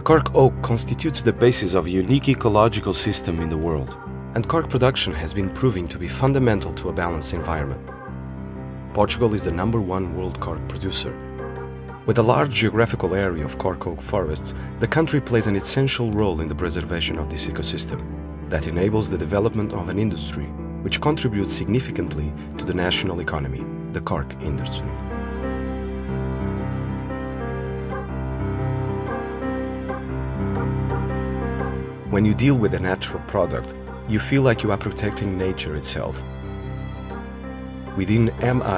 cork oak constitutes the basis of a unique ecological system in the world, and cork production has been proving to be fundamental to a balanced environment. Portugal is the #1 world cork producer. With a large geographical area of cork oak forests, the country plays an essential role in the preservation of this ecosystem that enables the development of an industry which contributes significantly to the national economy, the cork industry. When you deal with a natural product, you feel like you are protecting nature itself. Within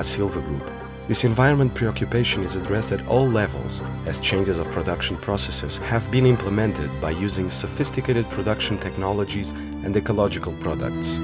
Silva Group, this environment preoccupation is addressed at all levels, as changes of production processes have been implemented by using sophisticated production technologies and ecological products.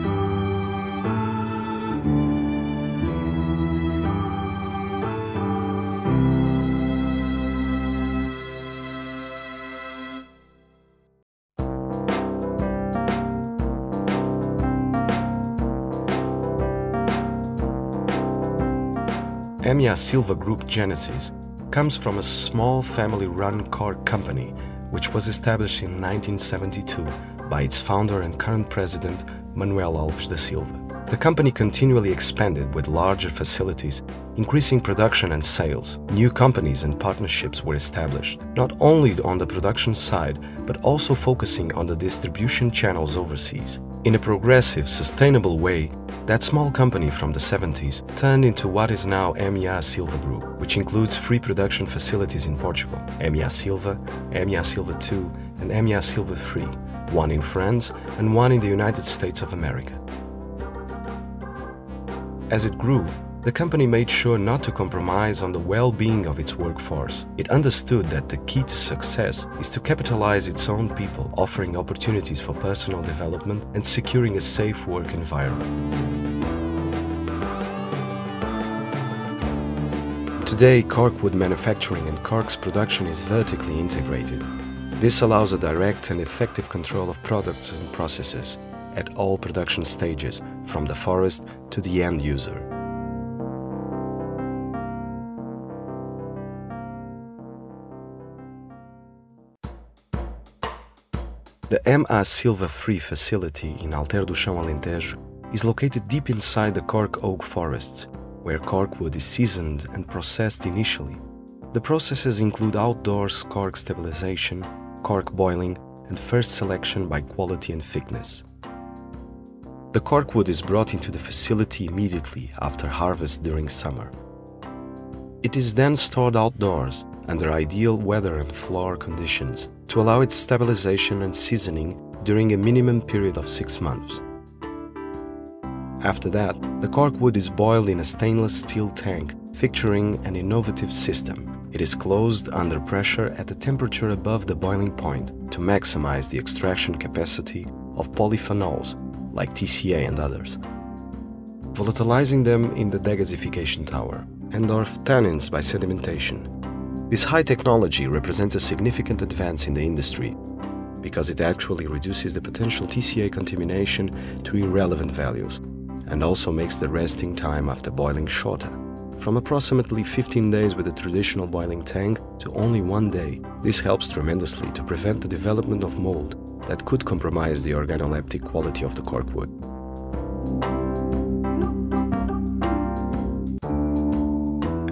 Silva Group genesis comes from a small family-run cork company which was established in 1972 by its founder and current president, Manuel Alves da Silva. The company continually expanded with larger facilities, increasing production and sales. New companies and partnerships were established, not only on the production side, but also focusing on the distribution channels overseas. In a progressive, sustainable way, that small company from the 70s turned into what is now Silva Group, which includes 3 production facilities in Portugal, Silva, Silva 2 and Silva 3, one in France and one in the United States of America. As it grew, the company made sure not to compromise on the well-being of its workforce. It understood that the key to success is to capitalize its own people, offering opportunities for personal development and securing a safe work environment. Today, corkwood manufacturing and corks production is vertically integrated. This allows a direct and effective control of products and processes at all production stages, from the forest to the end user. The Silva 3 facility in Alter do Chão, Alentejo is located deep inside the cork oak forests, where corkwood is seasoned and processed initially. The processes include outdoors cork stabilization, cork boiling, and first selection by quality and thickness. The corkwood is brought into the facility immediately after harvest during summer. It is then stored outdoors under ideal weather and floor conditions to allow its stabilization and seasoning during a minimum period of 6 months. After that, the corkwood is boiled in a stainless steel tank featuring an innovative system. It is closed under pressure at a temperature above the boiling point to maximize the extraction capacity of polyphenols like TCA and others, volatilizing them in the degasification tower, and/or tannins by sedimentation. This high technology represents a significant advance in the industry because it actually reduces the potential TCA contamination to irrelevant values and also makes the resting time after boiling shorter, from approximately 15 days with a traditional boiling tank to only 1 day. This helps tremendously to prevent the development of mold that could compromise the organoleptic quality of the corkwood.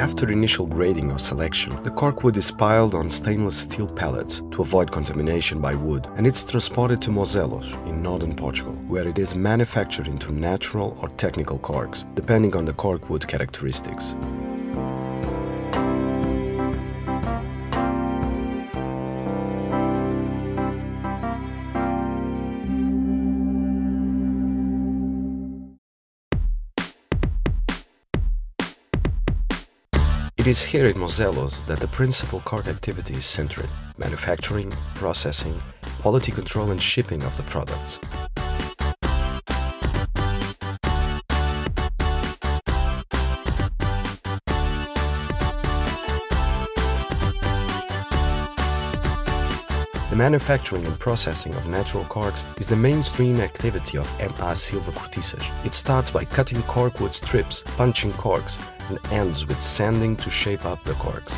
After initial grading or selection, the corkwood is piled on stainless steel pallets to avoid contamination by wood, and it's transported to Mozelos in northern Portugal, where it is manufactured into natural or technical corks, depending on the corkwood characteristics. It is here in Mozelos that the principal cork activity is centered: manufacturing, processing, quality control and shipping of the products. The manufacturing and processing of natural corks is the mainstream activity of Silva Cortiças. It starts by cutting corkwood strips, punching corks, and ends with sanding to shape up the corks.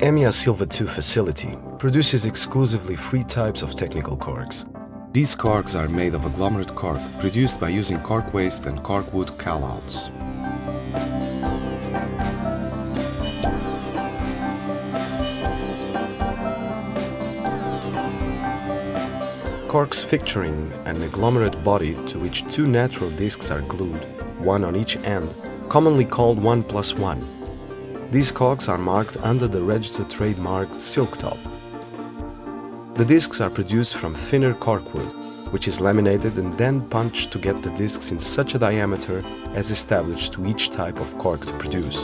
EMEA Silva 2 facility produces exclusively 3 types of technical corks. These corks are made of agglomerate cork produced by using cork waste and cork wood callouts. Corks featuring an agglomerate body to which 2 natural discs are glued, one on each end, commonly called 1+1. These corks are marked under the registered trademark Silk Top. The discs are produced from thinner cork wood, which is laminated and then punched to get the discs in such a diameter as established to each type of cork to produce.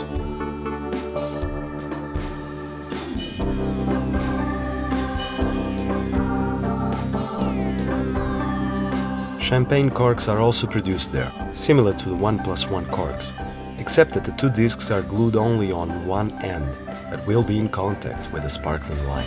Champagne corks are also produced there, similar to the 1+1 corks, except that the 2 discs are glued only on one end, that will be in contact with the sparkling wine.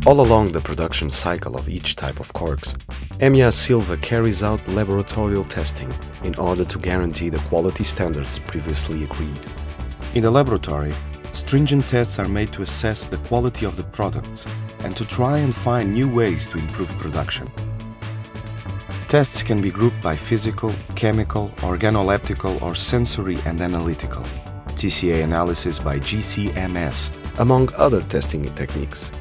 All along the production cycle of each type of corks, EMEA Silva carries out laboratorial testing in order to guarantee the quality standards previously agreed. In the laboratory, stringent tests are made to assess the quality of the products and to try and find new ways to improve production. Tests can be grouped by physical, chemical, organoleptical or sensory and analytical, TCA analysis by GCMS, among other testing techniques.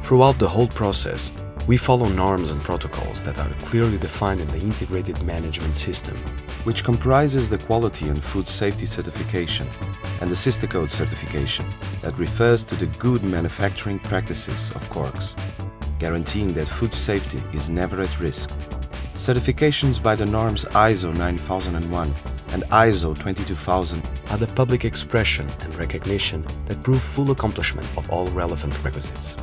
Throughout the whole process, we follow norms and protocols that are clearly defined in the Integrated Management System, which comprises the Quality and Food Safety Certification and the Code certification that refers to the good manufacturing practices of corks, guaranteeing that food safety is never at risk. Certifications by the norms ISO 9001 and ISO 22000 are the public expression and recognition that prove full accomplishment of all relevant requisites.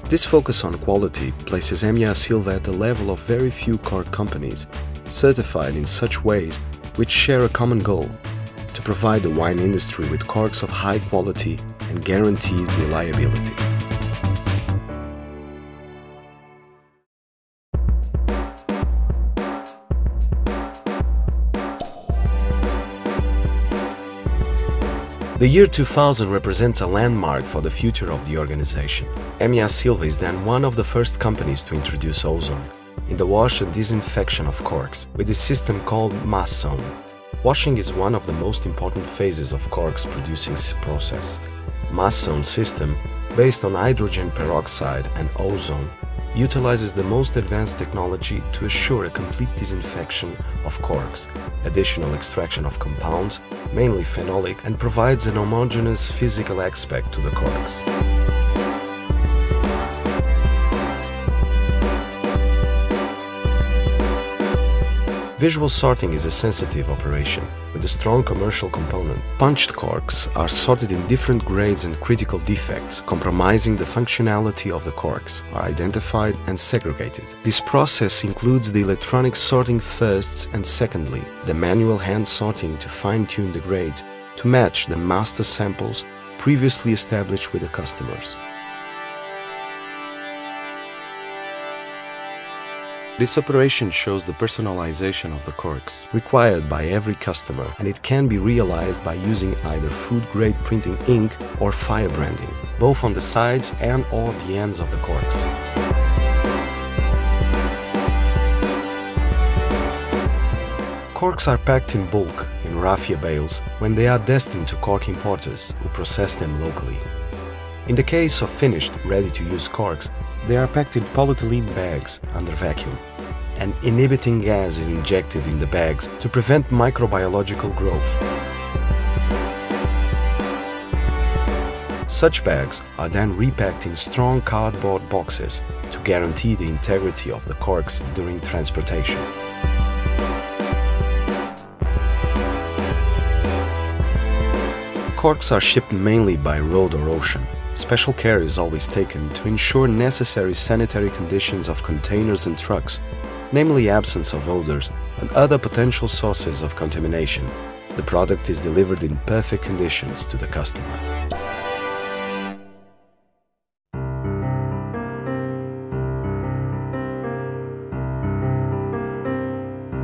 This focus on quality places EMEA Silva at the level of very few cork companies, certified in such ways which share a common goal: to provide the wine industry with corks of high quality and guaranteed reliability. The year 2000 represents a landmark for the future of the organization. EMEA Silva is then one of the first companies to introduce ozone in the wash and disinfection of corks with a system called mass zone. Washing is one of the most important phases of corks producing process. Mass zone system, based on hydrogen peroxide and ozone, utilizes the most advanced technology to assure a complete disinfection of corks, additional extraction of compounds, mainly phenolic, and provides an homogeneous physical aspect to the corks. Visual sorting is a sensitive operation with a strong commercial component. Punched corks are sorted in different grades and critical defects, compromising the functionality of the corks, are identified and segregated. This process includes the electronic sorting first and secondly, the manual hand sorting to fine-tune the grades to match the master samples previously established with the customers. This operation shows the personalization of the corks required by every customer, and it can be realized by using either food-grade printing ink or fire branding, both on the sides and or the ends of the corks. Corks are packed in bulk in raffia bales when they are destined to cork importers who process them locally. In the case of finished, ready-to-use corks, they are packed in polyethylene bags under vacuum. An inhibiting gas is injected in the bags to prevent microbiological growth. Such bags are then repacked in strong cardboard boxes to guarantee the integrity of the corks during transportation. Corks are shipped mainly by road or ocean. Special care is always taken to ensure necessary sanitary conditions of containers and trucks, namely absence of odors and other potential sources of contamination, The product is delivered in perfect conditions to the customer.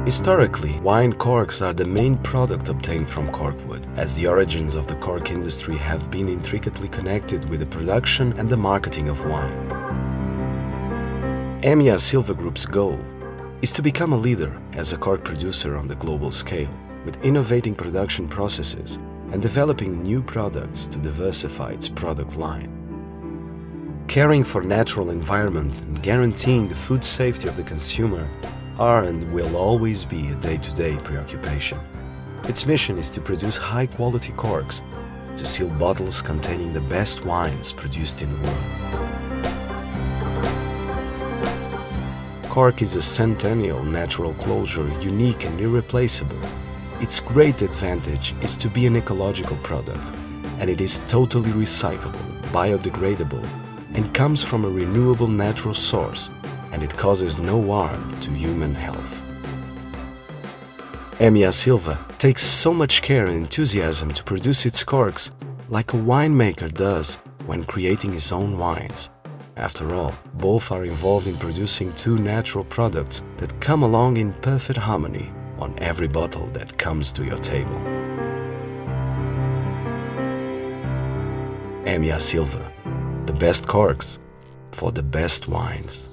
Historically, wine corks are the main product obtained from corkwood, as the origins of the cork industry have been intricately connected with the production and the marketing of wine. EMEA Silva Group's goal is to become a leader as a cork producer on the global scale, with innovating production processes and developing new products to diversify its product line. Caring for natural environment and guaranteeing the food safety of the consumer are and will always be a day-to-day preoccupation. Its mission is to produce high-quality corks to seal bottles containing the best wines produced in the world. Cork is a centennial natural closure, unique and irreplaceable. Its great advantage is to be an ecological product, and it is totally recyclable, biodegradable, and comes from a renewable natural source, and it causes no harm to human health. EMEA Silva takes so much care and enthusiasm to produce its corks, like a winemaker does when creating his own wines. After all, both are involved in producing two natural products that come along in perfect harmony on every bottle that comes to your table. EMEA Silva, the best corks for the best wines.